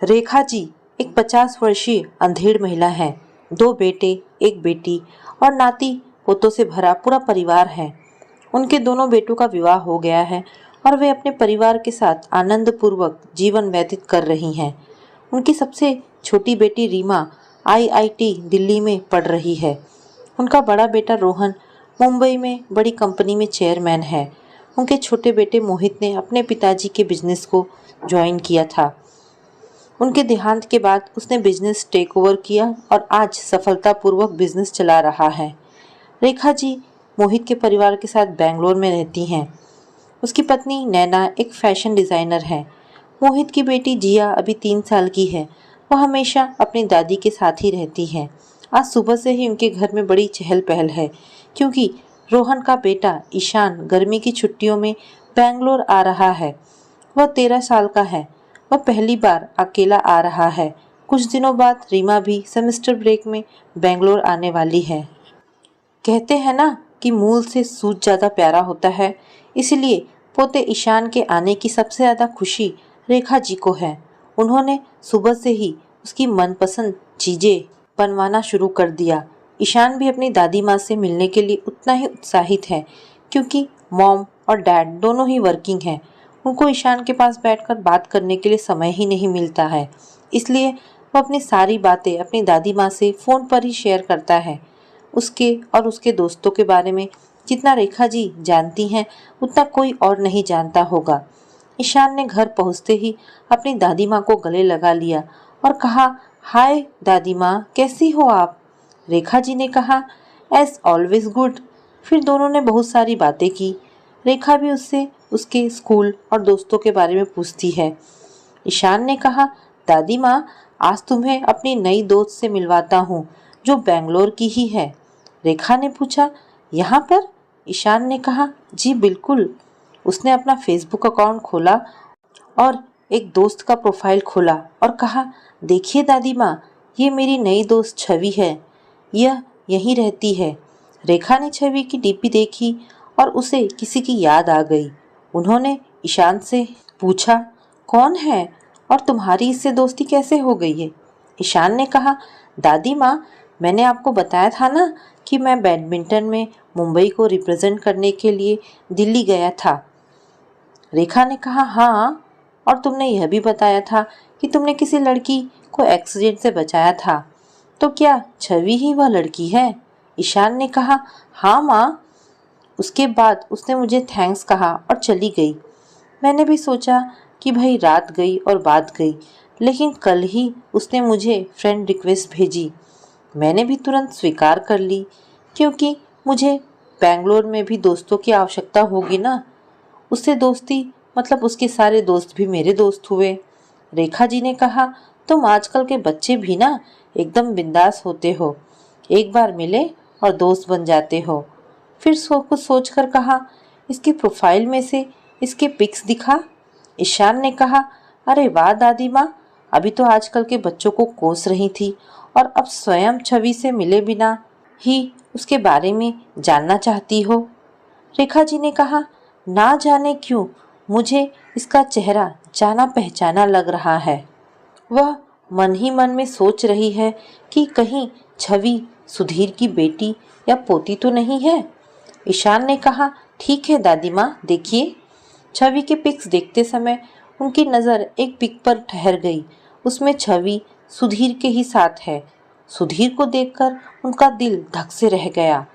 रेखा जी एक 50 वर्षीय अंधेड़ महिला है। 2 बेटे, एक बेटी और नाती पोतों से भरा पूरा परिवार है। उनके दोनों बेटों का विवाह हो गया है और वे अपने परिवार के साथ आनंद पूर्वक जीवन व्यतीत कर रही हैं। उनकी सबसे छोटी बेटी रीमा आईआईटी दिल्ली में पढ़ रही है। उनका बड़ा बेटा रोहन मुंबई में बड़ी कंपनी में चेयरमैन है। उनके छोटे बेटे मोहित ने अपने पिताजी के बिजनेस को ज्वाइन किया था। उनके देहांत के बाद उसने बिजनेस टेक ओवर किया और आज सफलतापूर्वक बिजनेस चला रहा है। रेखा जी मोहित के परिवार के साथ बेंगलोर में रहती हैं। उसकी पत्नी नैना एक फैशन डिज़ाइनर है। मोहित की बेटी जिया अभी 3 साल की है। वह हमेशा अपनी दादी के साथ ही रहती है। आज सुबह से ही उनके घर में बड़ी चहल पहल है क्योंकि रोहन का बेटा ईशान गर्मी की छुट्टियों में बेंगलोर आ रहा है। वह 13 साल का है। वह पहली बार अकेला आ रहा है। कुछ दिनों बाद रीमा भी सेमेस्टर ब्रेक में बेंगलोर आने वाली है। कहते हैं ना कि मूल से सूत ज़्यादा प्यारा होता है, इसलिए पोते ईशान के आने की सबसे ज़्यादा खुशी रेखा जी को है। उन्होंने सुबह से ही उसकी मनपसंद चीज़ें बनवाना शुरू कर दिया। ईशान भी अपनी दादी माँ से मिलने के लिए उतना ही उत्साहित है क्योंकि मॉम और डैड दोनों ही वर्किंग हैं। उनको ईशान के पास बैठकर बात करने के लिए समय ही नहीं मिलता है, इसलिए वो अपनी सारी बातें अपनी दादी माँ से फ़ोन पर ही शेयर करता है। उसके और उसके दोस्तों के बारे में जितना रेखा जी जानती हैं उतना कोई और नहीं जानता होगा। ईशान ने घर पहुँचते ही अपनी दादी माँ को गले लगा लिया और कहा, हाय दादी माँ, कैसी हो आप? रेखा जी ने कहा, एज ऑलवेज गुड। फिर दोनों ने बहुत सारी बातें की। रेखा भी उससे उसके स्कूल और दोस्तों के बारे में पूछती है। ईशान ने कहा, दादी माँ, आज तुम्हें अपनी नई दोस्त से मिलवाता हूँ जो बेंगलोर की ही है। रेखा ने पूछा, यहाँ पर? ईशान ने कहा, जी बिल्कुल। उसने अपना फेसबुक अकाउंट खोला और एक दोस्त का प्रोफाइल खोला और कहा, देखिए दादी माँ, ये मेरी नई दोस्त छवि है। यह यहीं रहती है। रेखा ने छवि की डीपी देखी और उसे किसी की याद आ गई। उन्होंने ईशान से पूछा, कौन है और तुम्हारी इससे दोस्ती कैसे हो गई है? ईशान ने कहा, दादी माँ, मैंने आपको बताया था ना कि मैं बैडमिंटन में मुंबई को रिप्रेजेंट करने के लिए दिल्ली गया था। रेखा ने कहा, हाँ, और तुमने यह भी बताया था कि तुमने किसी लड़की को एक्सीडेंट से बचाया था। तो क्या छवि ही वह लड़की है? ईशान ने कहा, हाँ माँ। उसके बाद उसने मुझे थैंक्स कहा और चली गई। मैंने भी सोचा कि भाई रात गई और बात गई, लेकिन कल ही उसने मुझे फ्रेंड रिक्वेस्ट भेजी। मैंने भी तुरंत स्वीकार कर ली क्योंकि मुझे बेंगलोर में भी दोस्तों की आवश्यकता होगी ना। उससे दोस्ती मतलब उसके सारे दोस्त भी मेरे दोस्त हुए। रेखा जी ने कहा, तुम आजकल के बच्चे भी ना एकदम बिंदास होते हो। एक बार मिले और दोस्त बन जाते हो। फिर कुछ सोचकर कहा, इसकी प्रोफाइल में से इसके पिक्स दिखा। ईशान ने कहा, अरे वाह दादी माँ, अभी तो आजकल के बच्चों को कोस रही थी और अब स्वयं छवि से मिले बिना ही उसके बारे में जानना चाहती हो। रेखा जी ने कहा, ना जाने क्यों मुझे इसका चेहरा जाना पहचाना लग रहा है। वह मन ही मन में सोच रही है कि कहीं छवि सुधीर की बेटी या पोती तो नहीं है। ईशान ने कहा, ठीक है दादी माँ, देखिए। छवि के पिक्स देखते समय उनकी नज़र एक पिक पर ठहर गई। उसमें छवि सुधीर के ही साथ है। सुधीर को देखकर उनका दिल धक से रह गया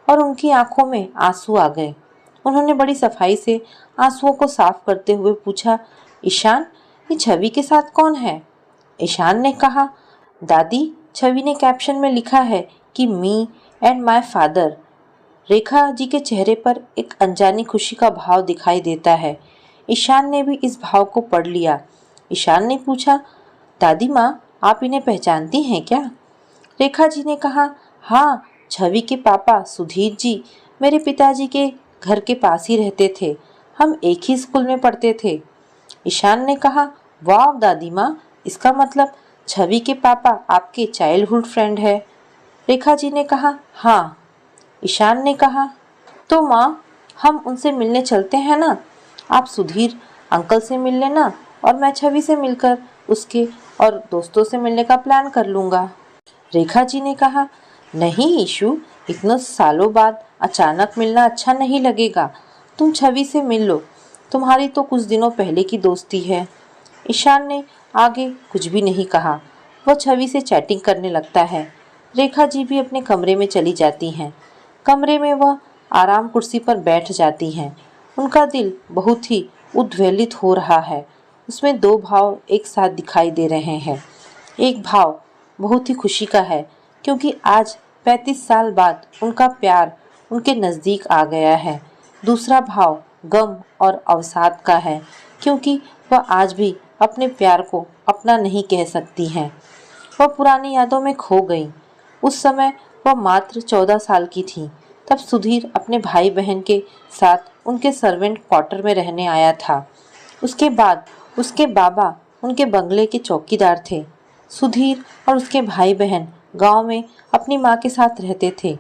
और उनकी आंखों में आंसू आ गए। उन्होंने बड़ी सफाई से आंसुओं को साफ करते हुए पूछा, ईशान, ये छवि के साथ कौन है? ईशान ने कहा, दादी, छवि ने कैप्शन में लिखा है कि me and my father. Rekha ji के चेहरे पर एक अनजानी खुशी का भाव दिखाई देता है। ईशान ने भी इस भाव को पढ़ लिया। ईशान ने पूछा, दादी माँ, आप इन्हें पहचानती हैं क्या? रेखा जी ने कहा, हाँ, छवि के पापा सुधीर जी मेरे पिताजी के घर के पास ही रहते थे। हम एक ही स्कूल में पढ़ते थे। ईशान ने कहा, वाह दादी माँ, इसका मतलब छवि के पापा आपके चाइल्डहुड फ्रेंड है। रेखा जी ने कहा, हाँ। ईशान ने कहा, तो माँ, हम उनसे मिलने चलते हैं ना? आप सुधीर अंकल से मिल लेना और मैं छवि से मिलकर उसके और दोस्तों से मिलने का प्लान कर लूँगा। रेखा जी ने कहा, नहीं ईशु, इतने सालों बाद अचानक मिलना अच्छा नहीं लगेगा। तुम छवि से मिल लो, तुम्हारी तो कुछ दिनों पहले की दोस्ती है। ईशान ने आगे कुछ भी नहीं कहा। वह छवि से चैटिंग करने लगता है। रेखा जी भी अपने कमरे में चली जाती हैं। कमरे में वह आराम कुर्सी पर बैठ जाती हैं। उनका दिल बहुत ही उद्वेलित हो रहा है। उसमें दो भाव एक साथ दिखाई दे रहे हैं। एक भाव बहुत ही खुशी का है क्योंकि आज 35 साल बाद उनका प्यार उनके नज़दीक आ गया है। दूसरा भाव गम और अवसाद का है क्योंकि वह आज भी अपने प्यार को अपना नहीं कह सकती हैं। वह पुरानी यादों में खो गई। उस समय वह मात्र 14 साल की थी। तब सुधीर अपने भाई बहन के साथ उनके सर्वेंट क्वार्टर में रहने आया था। उसके बाद उसके बाबा उनके बंगले के चौकीदार थे। सुधीर और उसके भाई बहन गांव में अपनी माँ के साथ रहते थे।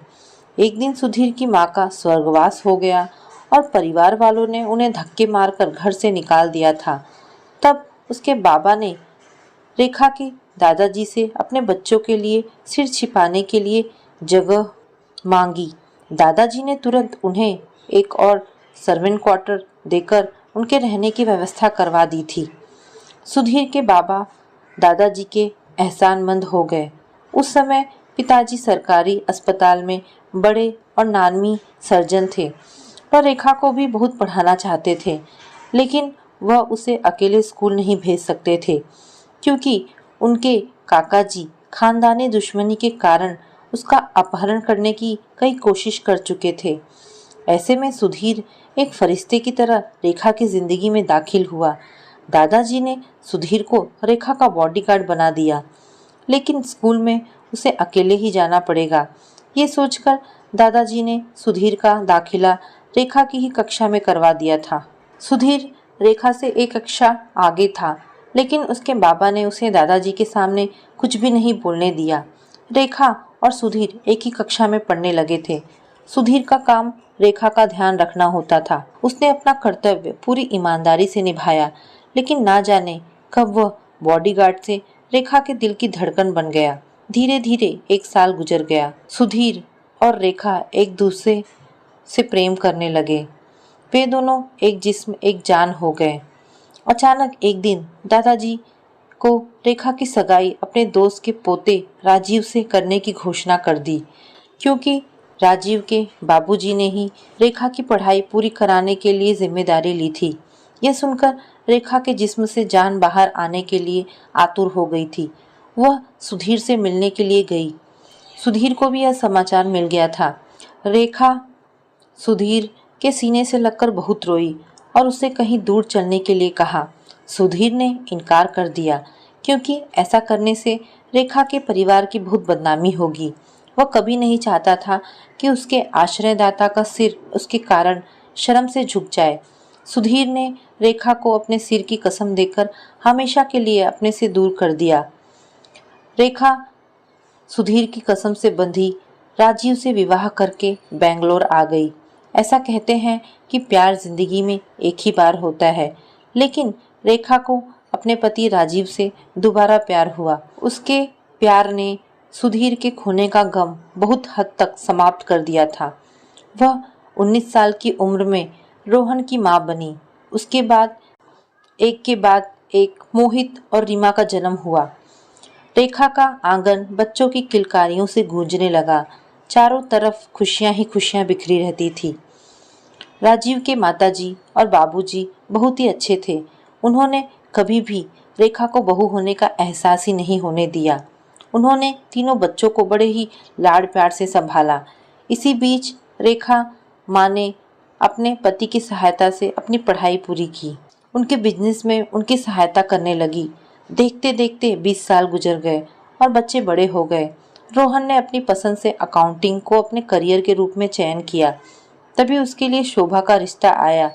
एक दिन सुधीर की माँ का स्वर्गवास हो गया और परिवार वालों ने उन्हें धक्के मारकर घर से निकाल दिया था। तब उसके बाबा ने रेखा के दादाजी से अपने बच्चों के लिए सिर छिपाने के लिए जगह मांगी। दादाजी ने तुरंत उन्हें एक और सर्वेंट क्वार्टर देकर उनके रहने की व्यवस्था करवा दी थी। सुधीर के बाबा दादाजी के एहसानमंद हो गए। उस समय पिताजी सरकारी अस्पताल में बड़े और नामी सर्जन थे। वह रेखा को भी बहुत पढ़ाना चाहते थे, लेकिन वह उसे अकेले स्कूल नहीं भेज सकते थे क्योंकि उनके काका जी खानदानी दुश्मनी के कारण उसका अपहरण करने की कई कोशिश कर चुके थे। ऐसे में सुधीर एक फरिश्ते की तरह रेखा की जिंदगी में दाखिल हुआ। दादाजी ने सुधीर को रेखा का बॉडीगार्ड बना दिया, लेकिन स्कूल में उसे अकेले ही जाना पड़ेगा। ये सोचकर दादाजी ने सुधीर का दाखिला रेखा की ही कक्षा में करवा दिया था। सुधीर रेखा से एक कक्षा आगे था, लेकिन उसके बाबा ने उसे दादाजी के सामने कुछ भी नहीं बोलने दिया। रेखा और सुधीर एक ही कक्षा में पढ़ने लगे थे। सुधीर का काम रेखा का ध्यान रखना होता था। उसने अपना कर्तव्य पूरी ईमानदारी से निभाया, लेकिन ना जाने कब वह बॉडीगार्ड से रेखा के दिल की धड़कन बन गया। धीरे धीरे एक साल गुजर गया। सुधीर और रेखा एक दूसरे से प्रेम करने लगे। वे दोनों एक जिस्म एक जान हो गए। अचानक एक दिन दादाजी को रेखा की सगाई अपने दोस्त के पोते राजीव से करने की घोषणा कर दी, क्योंकि राजीव के बाबूजी ने ही रेखा की पढ़ाई पूरी कराने के लिए जिम्मेदारी ली थी। यह सुनकर रेखा के जिस्म से जान बाहर आने के लिए आतुर हो गई थी। वह सुधीर से मिलने के लिए गई। सुधीर को भी यह समाचार मिल गया था। रेखा सुधीर के सीने से लगकर बहुत रोई और उसे कहीं दूर चलने के लिए कहा। सुधीर ने इनकार कर दिया, क्योंकि ऐसा करने से रेखा के परिवार की बहुत बदनामी होगी। वह कभी नहीं चाहता था कि उसके आश्रयदाता का सिर उसके कारण शर्म से झुक जाए। सुधीर ने रेखा को अपने सिर की कसम देकर हमेशा के लिए अपने से दूर कर दिया। रेखा सुधीर की कसम से बंधी राजीव से विवाह करके बेंगलोर आ गई। ऐसा कहते हैं कि प्यार जिंदगी में एक ही बार होता है, लेकिन रेखा को अपने पति राजीव से दोबारा प्यार हुआ। उसके प्यार ने सुधीर के खोने का गम बहुत हद तक समाप्त कर दिया था। वह 19 साल की उम्र में रोहन की मां बनी। उसके बाद एक के बाद एक मोहित और रीमा का जन्म हुआ। रेखा का आंगन बच्चों की किलकारियों से गूंजने लगा। चारों तरफ खुशियां ही खुशियां बिखरी रहती थी। राजीव के माताजी और बाबूजी बहुत ही अच्छे थे। उन्होंने कभी भी रेखा को बहू होने का एहसास ही नहीं होने दिया। उन्होंने तीनों बच्चों को बड़े ही लाड़ प्यार से संभाला। इसी बीच रेखा माँ ने अपने पति की सहायता से अपनी पढ़ाई पूरी की। उनके बिजनेस में उनकी सहायता करने लगी। देखते देखते 20 साल गुजर गए और बच्चे बड़े हो गए। रोहन ने अपनी पसंद से अकाउंटिंग को अपने करियर के रूप में चयन किया। तभी उसके लिए शोभा का रिश्ता आया।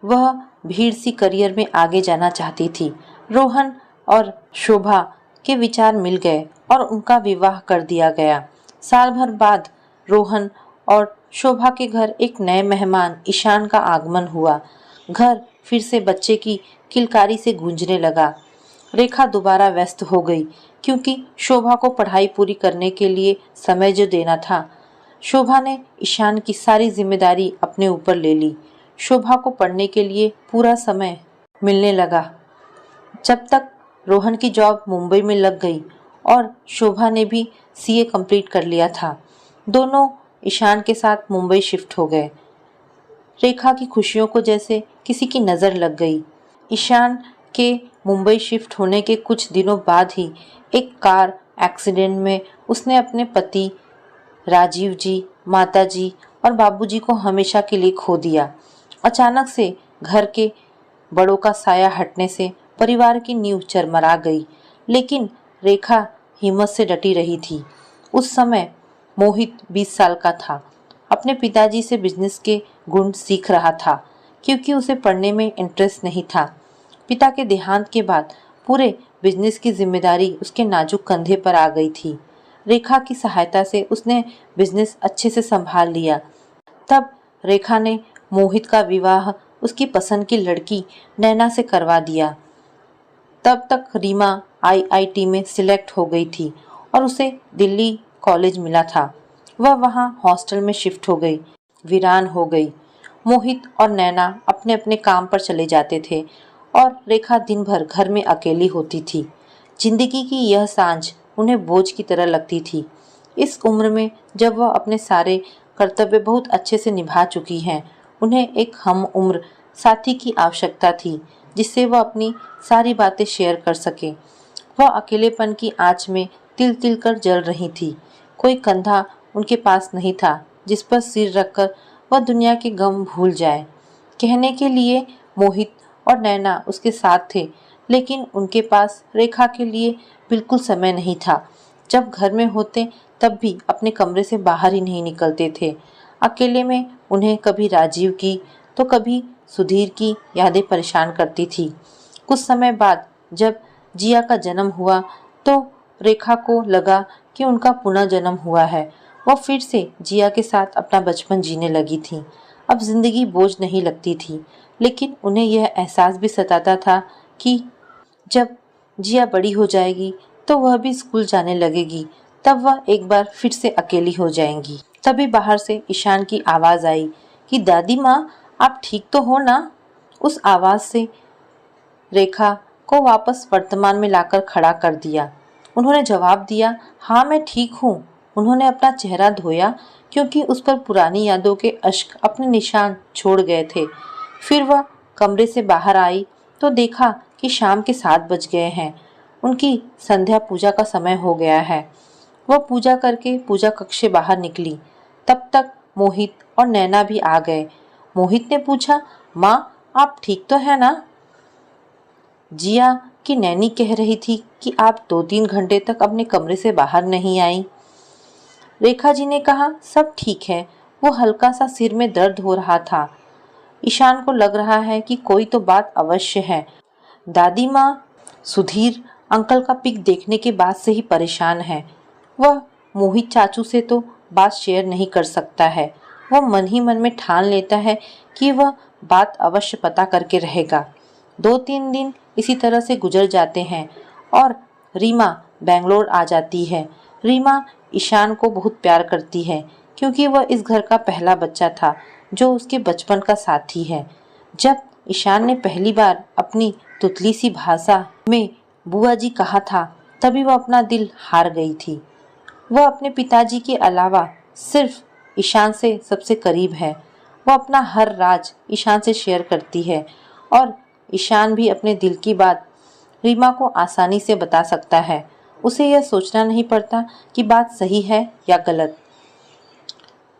वह भीड़ सी करियर में आगे जाना चाहती थी। रोहन और शोभा के विचार मिल गए और उनका विवाह कर दिया गया। साल भर बाद रोहन और शोभा के घर एक नए मेहमान ईशान का आगमन हुआ। घर फिर से बच्चे की किलकारी से गूंजने लगा। रेखा दोबारा व्यस्त हो गई क्योंकि शोभा को पढ़ाई पूरी करने के लिए समय जो देना था। शोभा ने ईशान की सारी जिम्मेदारी अपने ऊपर ले ली। शोभा को पढ़ने के लिए पूरा समय मिलने लगा। जब तक रोहन की जॉब मुंबई में लग गई और शोभा ने भी सीए कंप्लीट कर लिया था, दोनों ईशान के साथ मुंबई शिफ्ट हो गए। रेखा की खुशियों को जैसे किसी की नज़र लग गई। ईशान के मुंबई शिफ्ट होने के कुछ दिनों बाद ही एक कार एक्सीडेंट में उसने अपने पति, राजीव जी, माता जी और बाबूजी को हमेशा के लिए खो दिया। अचानक से घर के बड़ों का साया हटने से परिवार की नींव चरमरा गई, लेकिन रेखा हिम्मत से डटी रही थी। उस समय मोहित 20 साल का था। अपने पिताजी से बिजनेस के गुण सीख रहा था क्योंकि उसे पढ़ने में इंटरेस्ट नहीं था। पिता के देहांत के बाद पूरे बिजनेस की जिम्मेदारी उसके नाजुक कंधे पर आ गई थी। रेखा की सहायता से उसने बिजनेस अच्छे से संभाल लिया। तब रेखा ने मोहित का विवाह उसकी पसंद की लड़की नैना से करवा दिया। तब तक रीमा आईआईटी में सिलेक्ट हो गई थी और उसे दिल्ली कॉलेज मिला था। वह वहाँ हॉस्टल में शिफ्ट हो गई, वीरान हो गई। मोहित और नैना अपने अपने काम पर चले जाते थे और रेखा दिन भर घर में अकेली होती थी। जिंदगी की यह सांझ उन्हें बोझ की तरह लगती थी। इस उम्र में जब वह अपने सारे कर्तव्य बहुत अच्छे से निभा चुकी हैं, उन्हें एक हम उम्र साथी की आवश्यकता थी जिससे वह अपनी सारी बातें शेयर कर सके। वह अकेलेपन की आंच में तिल तिल कर जल रही थी। कोई कंधा उनके पास नहीं था जिस पर सिर रखकर वह दुनिया के गम भूल जाए। कहने के लिए मोहित और नैना उसके साथ थे, लेकिन उनके पास रेखा के लिए बिल्कुल समय नहीं था। जब घर में होते तब भी अपने कमरे से बाहर ही नहीं निकलते थे। अकेले में उन्हें कभी राजीव की तो कभी सुधीर की यादें परेशान करती थी। कुछ समय बाद जब जिया का जन्म हुआ तो रेखा को लगा कि उनका पुनः जन्म हुआ है। वह फिर से जिया के साथ अपना बचपन जीने लगी थी। अब जिंदगी बोझ नहीं लगती थी, लेकिन उन्हें यह एहसास भी सताता था कि जब जिया बड़ी हो जाएगी तो वह भी स्कूल जाने लगेगी, तब वह एक बार फिर से अकेली हो जाएंगी। तभी बाहर से ईशान की आवाज़ आई कि दादी माँ, आप ठीक तो हो ना? उस आवाज़ से रेखा को वापस वर्तमान में लाकर खड़ा कर दिया। उन्होंने जवाब दिया, हाँ मैं ठीक हूँ। उन्होंने अपना चेहरा धोया क्योंकि उस पर पुरानी यादों के अश्क अपने निशान छोड़ गए थे। फिर वह कमरे से बाहर आई तो देखा कि शाम के 7 बज गए हैं। उनकी संध्या पूजा का समय हो गया है। वह पूजा करके पूजा कक्ष से बाहर निकली। तब तक मोहित और नैना भी आ गए। मोहित ने पूछा, माँ आप ठीक तो है ना? जिया की नैनी कह रही थी कि आप 2-3 घंटे तक अपने कमरे से बाहर नहीं आई। रेखा जी ने कहा, सब ठीक है। वो हल्का सा सिर में दर्द हो रहा था। ईशान को लग रहा है कि कोई तो बात अवश्य है। दादी माँ, सुधीर अंकल का पिक देखने के बाद से ही परेशान है। वह मोहित चाचू से तो बात शेयर नहीं कर सकता है। वह मन ही मन में ठान लेता है कि वह बात अवश्य पता करके रहेगा। 2-3 दिन इसी तरह से गुजर जाते हैं और रीमा बेंगलोर आ जाती है। रीमा ईशान को बहुत प्यार करती है क्योंकि वह इस घर का पहला बच्चा था जो उसके बचपन का साथी है। जब ईशान ने पहली बार अपनी तुतली सी भाषा में बुआ जी कहा था, तभी वह अपना दिल हार गई थी। वह अपने पिताजी के अलावा सिर्फ ईशान से सबसे करीब है। वह अपना हर राज ईशान से शेयर करती है और ईशान भी अपने दिल की बात रीमा को आसानी से बता सकता है। उसे यह सोचना नहीं पड़ता कि बात सही है या गलत।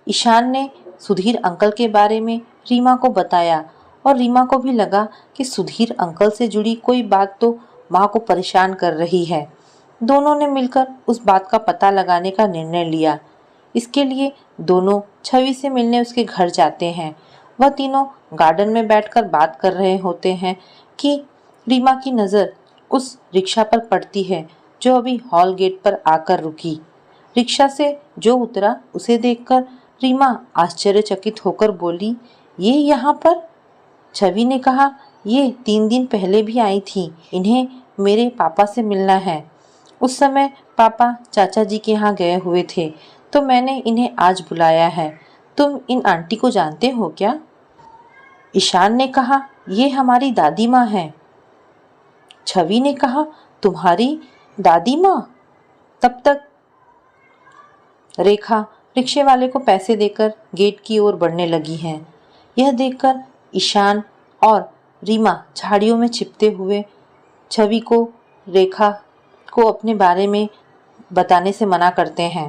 ईशान ने सुधीर अंकल के बारे में रीमा को बताया और रीमा को भी लगा कि सुधीर अंकल से जुड़ी कोई बात तो माँ को परेशान कर रही है। दोनों ने मिलकर उस बात का पता लगाने का निर्णय लिया। इसके लिए दोनों छवि से मिलने उसके घर जाते हैं। वह तीनों गार्डन में बैठकर बात कर रहे होते हैं कि रीमा की नज़र उस रिक्शा पर पड़ती है जो अभी हॉल गेट पर आकर रुकी। रिक्शा से जो उतरा उसे देखकर रीमा आश्चर्यचकित होकर बोली, ये यहाँ पर? छवि ने कहा, ये 3 दिन पहले भी आई थी। इन्हें मेरे पापा से मिलना है। उस समय पापा चाचा जी के यहाँ गए हुए थे, तो मैंने इन्हें आज बुलाया है। तुम इन आंटी को जानते हो क्या? ईशान ने कहा, ये हमारी दादी माँ हैं। छवि ने कहा, तुम्हारी दादी माँ? तब तक रेखा रिक्शे वाले को पैसे देकर गेट की ओर बढ़ने लगी हैं। यह देखकर ईशान और रीमा झाड़ियों में छिपते हुए छवि को रेखा को अपने बारे में बताने से मना करते हैं।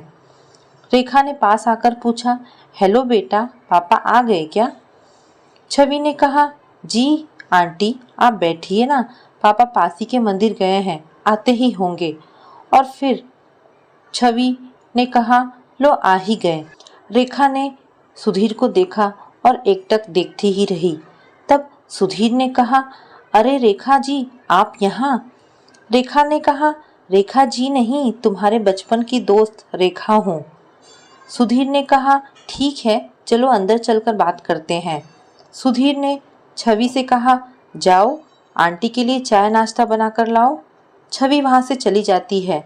रेखा ने पास आकर पूछा, हेलो बेटा, पापा आ गए क्या? छवि ने कहा, जी आंटी आप बैठिए ना, पापा पासी के मंदिर गए हैं, आते ही होंगे। और फिर छवि ने कहा, लो आ ही गए। रेखा ने सुधीर को देखा और एकटक देखती ही रही। तब सुधीर ने कहा, अरे रेखा जी आप यहाँ? रेखा ने कहा, रेखा जी नहीं, तुम्हारे बचपन की दोस्त रेखा हूँ। सुधीर ने कहा, ठीक है चलो अंदर चलकर बात करते हैं। सुधीर ने छवि से कहा, जाओ आंटी के लिए चाय नाश्ता बना कर लाओ। छवि वहाँ से चली जाती है।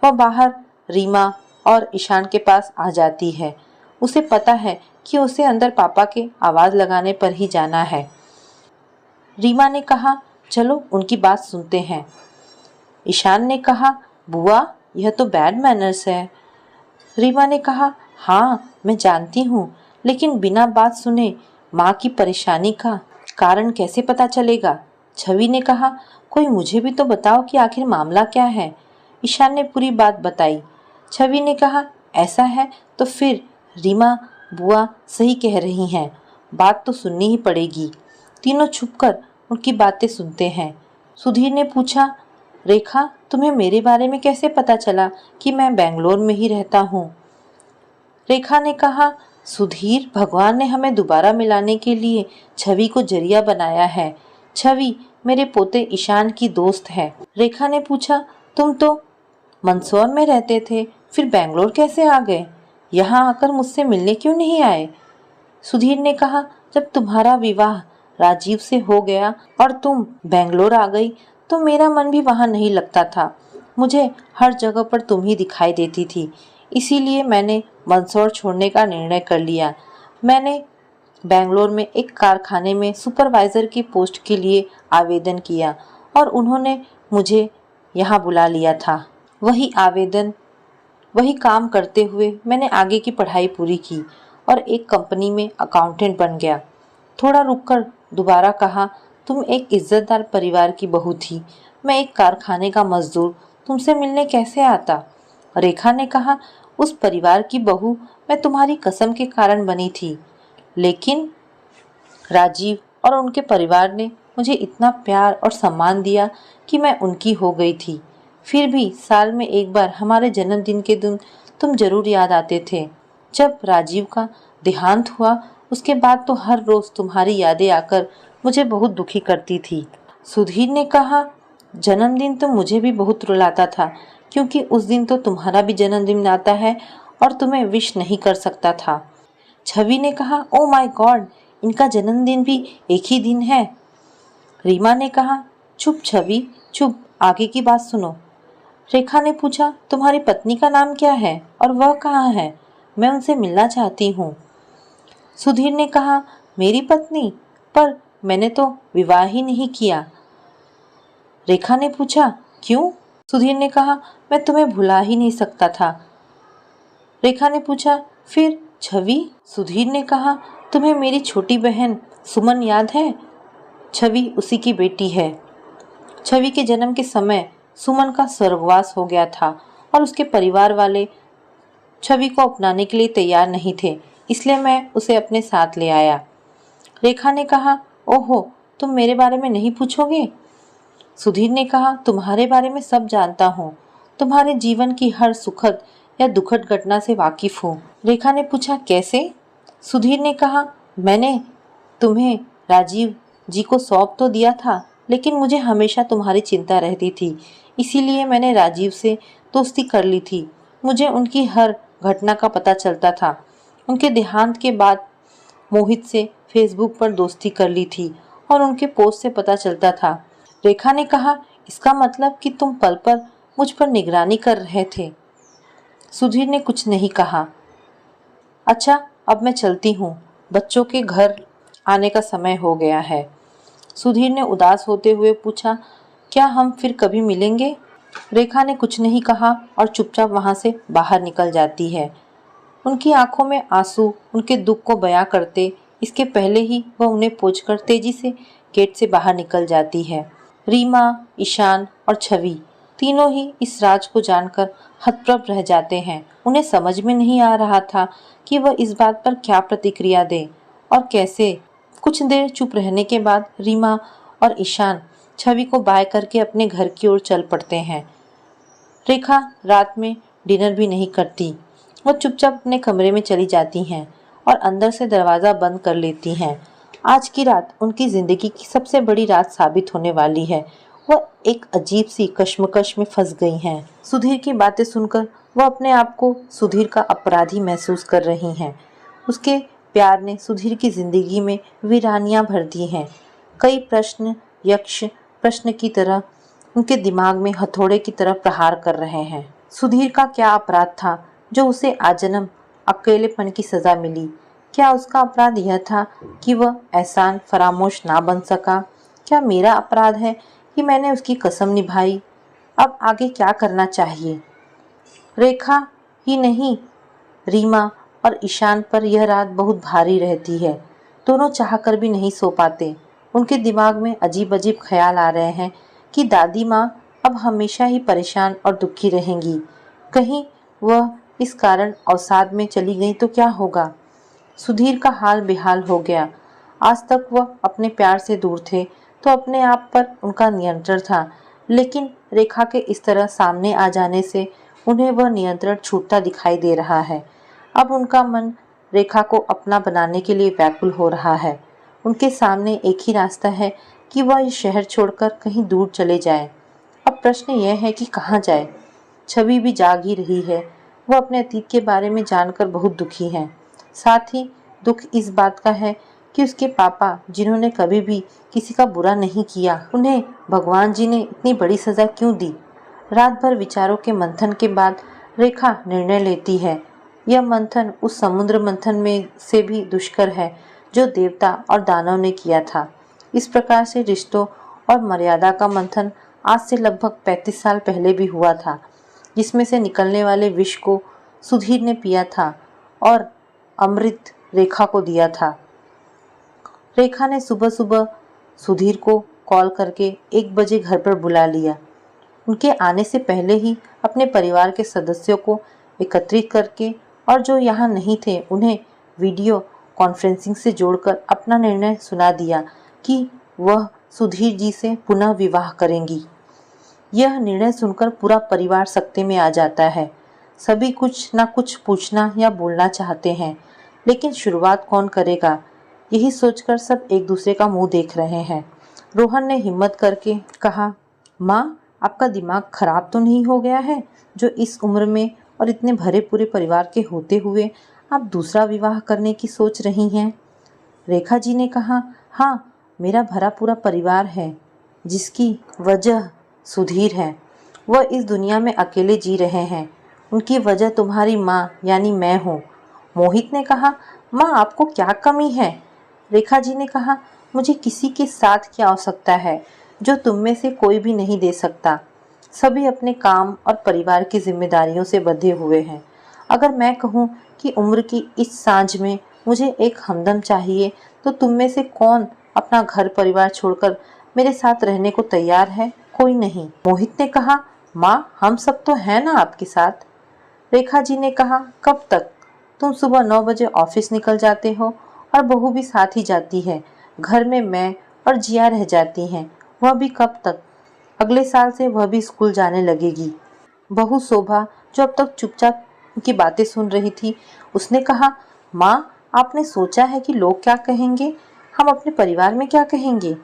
वह बाहर रीमा और ईशान के पास आ जाती है। उसे पता है कि उसे अंदर पापा के आवाज़ लगाने पर ही जाना है। रीमा ने कहा, चलो उनकी बात सुनते हैं। ईशान ने कहा, बुआ यह तो बैड मैनर्स है। रीमा ने कहा, हाँ मैं जानती हूँ, लेकिन बिना बात सुने माँ की परेशानी का कारण कैसे पता चलेगा? छवि ने कहा, कोई मुझे भी तो बताओ कि आखिर मामला क्या है। ईशान ने पूरी बात बताई। छवि ने कहा, ऐसा है तो फिर रीमा बुआ सही कह रही हैं, बात तो सुननी ही पड़ेगी। तीनों छुपकर उनकी बातें सुनते हैं। सुधीर ने पूछा, रेखा तुम्हें मेरे बारे में कैसे पता चला कि मैं बेंगलोर में ही रहता हूँ? रेखा ने कहा, सुधीर भगवान ने हमें दोबारा मिलाने के लिए छवि को जरिया बनाया है। छवि मेरे पोते ईशान की दोस्त है। रेखा ने पूछा, तुम तो मंदसौर में रहते थे, फिर बेंगलोर कैसे आ गए? यहाँ आकर मुझसे मिलने क्यों नहीं आए? सुधीर ने कहा, जब तुम्हारा विवाह राजीव से हो गया और तुम बेंगलोर आ गई तो मेरा मन भी वहाँ नहीं लगता था। मुझे हर जगह पर तुम ही दिखाई देती थी, इसीलिए मैंने मंदसौर छोड़ने का निर्णय कर लिया। मैंने बेंगलोर में एक कारखाने में सुपरवाइज़र की पोस्ट के लिए आवेदन किया और उन्होंने मुझे यहाँ बुला लिया था। वही काम करते हुए मैंने आगे की पढ़ाई पूरी की और एक कंपनी में अकाउंटेंट बन गया। थोड़ा रुककर दोबारा कहा, तुम एक इज्जतदार परिवार की बहू थी, मैं एक कारखाने का मजदूर, तुमसे मिलने कैसे आता? रेखा ने कहा, उस परिवार की बहू मैं तुम्हारी कसम के कारण बनी थी, लेकिन राजीव और उनके परिवार ने मुझे इतना प्यार और सम्मान दिया कि मैं उनकी हो गई थी। फिर भी साल में एक बार हमारे जन्मदिन के दिन तुम जरूर याद आते थे। जब राजीव का देहांत हुआ उसके बाद तो हर रोज तुम्हारी यादें आकर मुझे बहुत दुखी करती थी। सुधीर ने कहा, जन्मदिन तो मुझे भी बहुत रुलाता था, क्योंकि उस दिन तो तुम्हारा भी जन्मदिन आता है और तुम्हें विश नहीं कर सकता था। छवि ने कहा, ओ माय गॉड, इनका जन्मदिन भी एक ही दिन है। रीमा ने कहा, चुप छवि चुप, आगे की बात सुनो। रेखा ने पूछा, तुम्हारी पत्नी का नाम क्या है और वह कहाँ है? मैं उनसे मिलना चाहती हूँ। सुधीर ने कहा, मेरी पत्नी? पर मैंने तो विवाह ही नहीं किया। रेखा ने पूछा, क्यों? सुधीर ने कहा, मैं तुम्हें भुला ही नहीं सकता था। रेखा ने पूछा, फिर छवि? सुधीर ने कहा, तुम्हें मेरी छोटी बहन सुमन याद है? छवि उसी की बेटी है। छवि के जन्म के समय सुमन का स्वर्गवास हो गया था और उसके परिवार वाले छवि को अपनाने के लिए तैयार नहीं थे, इसलिए मैं उसे अपने साथ ले आया। रेखा ने कहा, ओहो, तुम मेरे बारे में नहीं पूछोगे? सुधीर ने कहा, तुम्हारे बारे में सब जानता हूँ, तुम्हारे जीवन की हर सुखद या दुखद घटना से वाकिफ हूँ। रेखा ने पूछा, कैसे? सुधीर ने कहा, मैंने तुम्हें राजीव जी को सौंप तो दिया था, लेकिन मुझे हमेशा तुम्हारी चिंता रहती थी, इसीलिए मैंने राजीव से दोस्ती कर ली थी। मुझे उनकी हर घटना का पता चलता था। उनके देहांत के बाद मोहित से फेसबुक पर दोस्ती कर ली थी और उनके पोस्ट से पता चलता था। रेखा ने कहा, इसका मतलब कि तुम पल पर मुझ पर निगरानी कर रहे थे। सुधीर ने कुछ नहीं कहा। अच्छा, अब मैं चलती हूँ, बच्चों के घर आने का समय हो गया है। सुधीर ने उदास होते हुए पूछा, क्या हम फिर कभी मिलेंगे? रेखा ने कुछ नहीं कहा और चुपचाप वहां से बाहर निकल जाती है। उनकी आंखों में आंसू उनके दुख को बयां करते इसके पहले ही वह उन्हें पोंछकर तेजी से गेट से बाहर निकल जाती है। रीमा, ईशान और छवि तीनों ही इस राज को जानकर हतप्रभ रह जाते हैं। उन्हें समझ में नहीं आ रहा था कि वह इस बात पर क्या प्रतिक्रिया दे और कैसे। कुछ देर चुप रहने के बाद रीमा और ईशान छवि को बाय करके अपने घर की ओर चल पड़ते हैं। रेखा रात में डिनर भी नहीं करती। वह चुपचाप अपने कमरे में चली जाती हैं और अंदर से दरवाज़ा बंद कर लेती हैं। आज की रात उनकी ज़िंदगी की सबसे बड़ी रात साबित होने वाली है। वह एक अजीब सी कश्मकश में फंस गई हैं। सुधीर की बातें सुनकर वह अपने आप को सुधीर का अपराधी महसूस कर रही हैं। उसके प्यार ने सुधीर की ज़िंदगी में वीरानियाँ भर दी हैं। कई प्रश्न यक्ष प्रश्न की तरह उनके दिमाग में हथौड़े की तरह प्रहार कर रहे हैं। सुधीर का क्या अपराध था जो उसे आजन्म अकेलेपन की सजा मिली? क्या उसका अपराध यह था कि वह एहसान फरामोश ना बन सका? क्या मेरा अपराध है कि मैंने उसकी कसम निभाई? अब आगे क्या करना चाहिए? रेखा ही नहीं, रीमा और ईशान पर यह रात बहुत भारी रहती है। दोनों चाहकर भी नहीं सो पाते। उनके दिमाग में अजीब अजीब ख्याल आ रहे हैं कि दादी माँ अब हमेशा ही परेशान और दुखी रहेंगी। कहीं वह इस कारण अवसाद में चली गई तो क्या होगा? सुधीर का हाल बेहाल हो गया। आज तक वह अपने प्यार से दूर थे तो अपने आप पर उनका नियंत्रण था, लेकिन रेखा के इस तरह सामने आ जाने से उन्हें वह नियंत्रण छूटता दिखाई दे रहा है। अब उनका मन रेखा को अपना बनाने के लिए व्याकुल हो रहा है। उनके सामने एक ही रास्ता है कि वह इस शहर छोड़कर कहीं दूर चले जाए। अब प्रश्न यह है कि कहाँ जाए? छवि भी जाग ही रही है। वह अपने अतीत के बारे में जानकर बहुत दुखी है। साथ ही दुख इस बात का है कि उसके पापा, जिन्होंने कभी भी किसी का बुरा नहीं किया, उन्हें भगवान जी ने इतनी बड़ी सजा क्यों दी? रात भर विचारों के मंथन के बाद रेखा निर्णय लेती है। यह मंथन उस समुद्र मंथन में से भी दुष्कर है जो देवता और दानव ने किया था। इस प्रकार से रिश्तों और मर्यादा का मंथन आज से लगभग 35 साल पहले भी हुआ था, जिसमें से निकलने वाले विष को सुधीर ने पिया था और अमृत रेखा को दिया था। रेखा ने सुबह सुबह सुधीर को कॉल करके 1 बजे घर पर बुला लिया। उनके आने से पहले ही अपने परिवार के सदस्यों को एकत्रित करके और जो यहाँ नहीं थे उन्हें वीडियो कॉन्फ्रेंसिंग से जोड़कर अपना निर्णय सुना दिया कि वह सुधीर जी से पुनः विवाह करेंगी। यह निर्णय सुनकर पूरा परिवार सकते में आ जाता है। सभी कुछ ना कुछ पूछना या बोलना चाहते हैं, लेकिन शुरुआत कौन करेगा, यही सोचकर सब एक दूसरे का मुंह देख रहे हैं। रोहन ने हिम्मत करके कहा, माँ, आपका दिमाग खराब तो नहीं हो गया है जो इस उम्र में और इतने भरे पूरे परिवार के होते हुए आप दूसरा विवाह करने की सोच रही हैं? रेखा जी ने कहा, हाँ, मेरा भरा पूरा परिवार है जिसकी वजह सुधीर है। वह इस दुनिया में अकेले जी रहे हैं। उनकी वजह तुम्हारी माँ यानी मैं हूँ। मोहित ने कहा, माँ, आपको क्या कमी है? रेखा जी ने कहा, मुझे किसी के साथ की आवश्यकता है जो तुम में से कोई भी नहीं दे सकता। सभी अपने काम और परिवार की जिम्मेदारियों से बंधे हुए हैं। अगर मैं कहूँ कि उम्र की इस सांझ में मुझे एक हमदम चाहिए तो तुम में से कौन अपना घर परिवार छोड़कर मेरे साथ रहने को तैयार है? कोई नहीं। मोहित ने कहा, माँ, हम सब तो हैं ना आपके साथ। रेखा जी ने कहा, कब तक? तुम सुबह 9 बजे ऑफिस निकल जाते हो और बहू भी साथ ही जाती है। घर में मैं और जिया रह जाती हैं। वह भी कब तक? अगले साल से वह भी स्कूल जाने लगेगी। बहू शोभा, जो अब तक चुपचाप उनकी बातें सुन रही थी, उसने कहा, माँ, आपने सोचा है कि लोग क्या कहेंगे? हम अपने परिवार में क्या कहेंगे?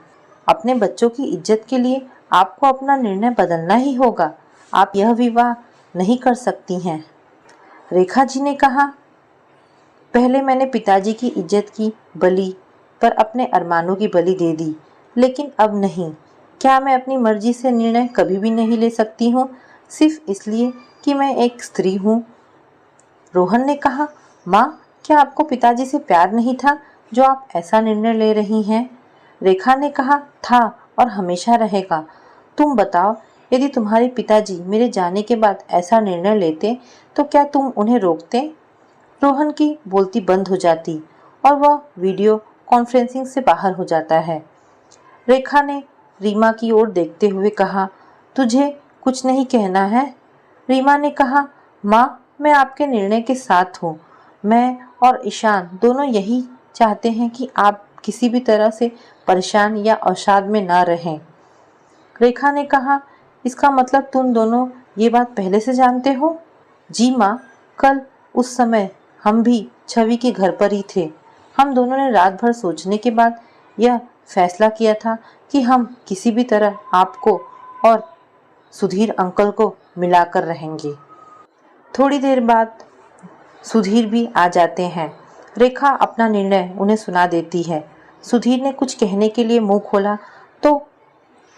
अपने बच्चों की इज्जत के लिए आपको अपना निर्णय बदलना ही होगा। आप यह विवाह नहीं कर सकती हैं। रेखा जी ने कहा, पहले मैंने पिताजी की इज्जत की बलि पर अपने अरमानों की बलि दे दी, लेकिन अब नहीं। क्या मैं अपनी मर्जी से निर्णय कभी भी नहीं ले सकती हूँ, सिर्फ इसलिए कि मैं एक स्त्री हूँ? रोहन ने कहा, माँ, क्या आपको पिताजी से प्यार नहीं था जो आप ऐसा निर्णय ले रही हैं? रेखा ने कहा, था और हमेशा रहेगा। तुम बताओ, यदि तुम्हारे पिताजी मेरे जाने के बाद ऐसा निर्णय लेते तो क्या तुम उन्हें रोकते? रोहन की बोलती बंद हो जाती और वह वीडियो कॉन्फ्रेंसिंग से बाहर हो जाता है। रेखा ने रीमा की ओर देखते हुए कहा, तुझे कुछ नहीं कहना है? रीमा ने कहा, माँ, मैं आपके निर्णय के साथ हूँ। मैं और ईशान दोनों यही चाहते हैं कि आप किसी भी तरह से परेशान या अवसाद में ना रहें। रेखा ने कहा, इसका मतलब तुम दोनों ये बात पहले से जानते हो? जी माँ, कल उस समय हम भी छवि के घर पर ही थे। हम दोनों ने रात भर सोचने के बाद यह फैसला किया था कि हम किसी भी तरह आपको और सुधीर अंकल को मिलाकर रहेंगे। थोड़ी देर बाद सुधीर भी आ जाते हैं। रेखा अपना निर्णय उन्हें सुना देती है। सुधीर ने कुछ कहने के लिए मुंह खोला तो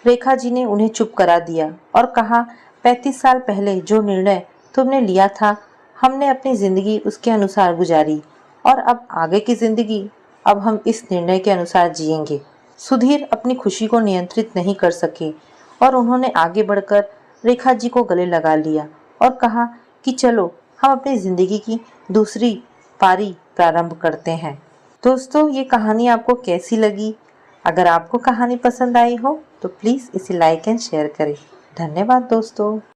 रेखा जी ने उन्हें चुप करा दिया और कहा, 35 साल पहले जो निर्णय तुमने लिया था, हमने अपनी जिंदगी उसके अनुसार गुजारी और अब आगे की जिंदगी अब हम इस निर्णय के अनुसार जिएंगे। सुधीर अपनी खुशी को नियंत्रित नहीं कर सके और उन्होंने आगे बढ़कर रेखा जी को गले लगा लिया और कहा कि चलो हम अपनी जिंदगी की दूसरी पारी प्रारंभ करते हैं। दोस्तों, ये कहानी आपको कैसी लगी? अगर आपको कहानी पसंद आई हो तो प्लीज़ इसे लाइक एंड शेयर करें। धन्यवाद दोस्तों।